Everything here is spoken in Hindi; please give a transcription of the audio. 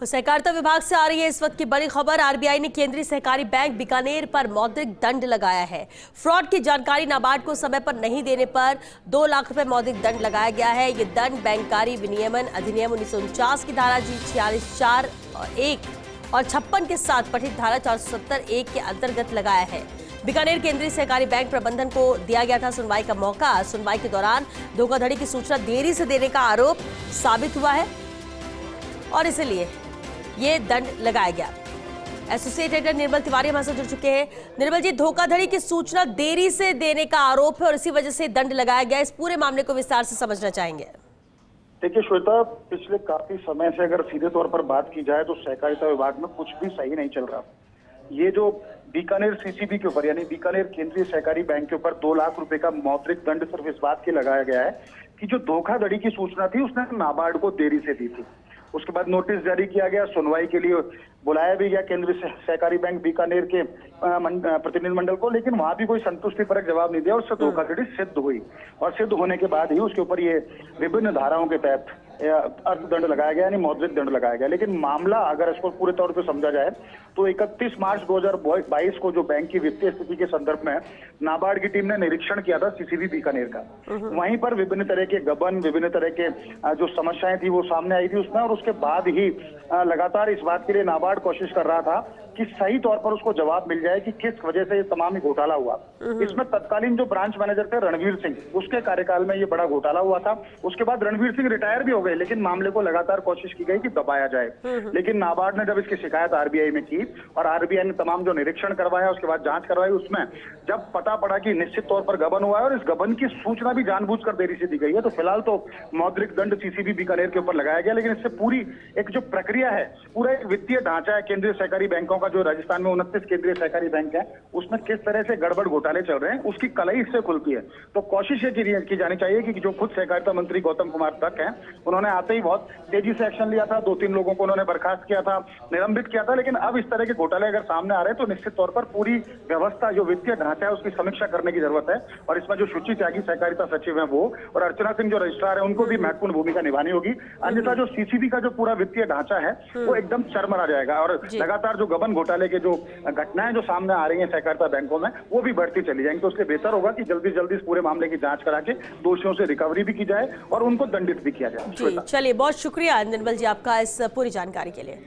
सहकारिता विभाग से आ रही है इस वक्त की बड़ी खबर। आरबीआई ने केंद्रीय सहकारी बैंक बीकानेर पर मौद्रिक दंड लगाया है। फ्रॉड की जानकारी नाबार्ड को समय पर नहीं देने पर 2 लाख रुपए मौद्रिक दंड लगाया गया है। ये दंड बैंककारी विनियमन अधिनियम 1949 की धारा G46(4)(1) और 56 के साथ पठित धारा 470(1) के अंतर्गत लगाया है। बीकानेर केंद्रीय सहकारी बैंक प्रबंधन को दिया गया था सुनवाई का मौका। सुनवाई के दौरान धोखाधड़ी की सूचना देरी से देने का आरोप साबित हुआ है और इसलिए ये दंड लगाया गया। एसोसिएट एडिटर निर्मल तिवारी हमारे साथ जुड़ चुके हैं। निर्मल जी, धोखाधड़ी की सूचना देरी से देने का आरोप है और इसी वजह से दंड लगाया गया। इस पूरे मामले को विस्तार से समझना चाहेंगे। देखिए श्वेता, पिछले काफी समय से अगर सीधे तौर पर बात की जाए तो सहकारिता विभाग में कुछ भी सही नहीं चल रहा। ये जो बीकानेर सीसीबी के ऊपर यानी बीकानेर केंद्रीय सहकारी बैंक के ऊपर 2 लाख रुपए का मौद्रिक दंड सिर्फ इस बात के लगाया गया है कि जो धोखाधड़ी की सूचना थी उसने नाबार्ड को देरी से दी थी। उसके बाद नोटिस जारी किया गया, सुनवाई के लिए बुलाया भी गया केंद्रीय सहकारी बैंक बीकानेर के प्रतिनिधि मंडल को, लेकिन वहां भी कोई संतुष्टिपरक जवाब नहीं दिया। उससे धोखाधड़ी सिद्ध हुई और सिद्ध होने के बाद ही उसके ऊपर ये विभिन्न धाराओं के तहत अर्थदंड लगाया गया यानी मौद्रिक दंड लगाया गया। लेकिन मामला अगर इसको पूरे तौर पर समझा जाए तो 31 मार्च 2022 को जो बैंक की वित्तीय स्थिति के संदर्भ में नाबार्ड की टीम ने निरीक्षण किया था सीसीबी बीकानेर का, वहीं पर विभिन्न तरह के गबन, विभिन्न तरह के जो समस्याएं थी वो सामने आई थी उसमें। और उसके बाद ही लगातार इस बात के लिए नाबार्ड कोशिश कर रहा था कि सही तौर पर उसको जवाब मिल जाए कि किस वजह से ये तमाम ही घोटाला हुआ। इसमें तत्कालीन जो ब्रांच मैनेजर थे रणवीर सिंह, उसके कार्यकाल में ये बड़ा घोटाला हुआ था। उसके बाद रणवीर सिंह रिटायर भी हो गए, लेकिन मामले को लगातार कोशिश की गई कि दबाया जाए। लेकिन नाबार्ड ने जब इसकी शिकायत आरबीआई में की और आरबीआई ने तमाम जो निरीक्षण करवाया उसके बाद जांच करवाई, उसमें जब पता पड़ा कि निश्चित तौर पर गबन हुआ है और इस गबन की सूचना भी जानबूझकर देरी से दी गई है, तो फिलहाल तो मौद्रिक दंड सीसीबी बीकानेर के ऊपर लगाया गया। लेकिन इससे पूरी एक जो प्रक्रिया है, पूरा एक वित्तीय ढांचा है केंद्रीय सहकारी बैंकों का, जो राजस्थान में 29 केंद्रीय सहकारी बैंक है, उसमें किस तरह से गड़बड़ घोटाले चल रहे हैं उसकी कलई इससे खुलती है। तो कोशिश ये की जानी चाहिए कि जो खुद सहकारिता मंत्री गौतम कुमार तक हैं, उन्होंने आते ही बहुत तेजी से एक्शन लिया था। 2-3 लोगों को उन्होंने बर्खास्त किया था, निलंबित किया था। लेकिन अब इस तरह के घोटाले अगर सामने आ रहे हैं तो निश्चित तौर पर पूरी व्यवस्था जो वित्तीय ढांचा है उसकी समीक्षा करने की जरूरत है। और इसमें जो शुचि त्यागी सहकारिता सचिव है वो और अर्चना सिंह जो रजिस्ट्रार है उनको भी महत्वपूर्ण भूमिका निभानी होगी। अन्यथा जो सीसीबी का जो पूरा वित्तीय ढांचा है वो एकदम चरमरा जाएगा और लगातार जो गबन घोटाले के जो घटनाएं जो सामने आ रही हैं सहकारिता बैंकों में वो भी बढ़ती चली जाएंगी। तो इसलिए बेहतर होगा कि जल्दी जल्दी इस पूरे मामले की जांच करा के दोषियों से रिकवरी भी की जाए और उनको दंडित भी किया जाए। चलिए, बहुत शुक्रिया निर्मल जी आपका इस पूरी जानकारी के लिए।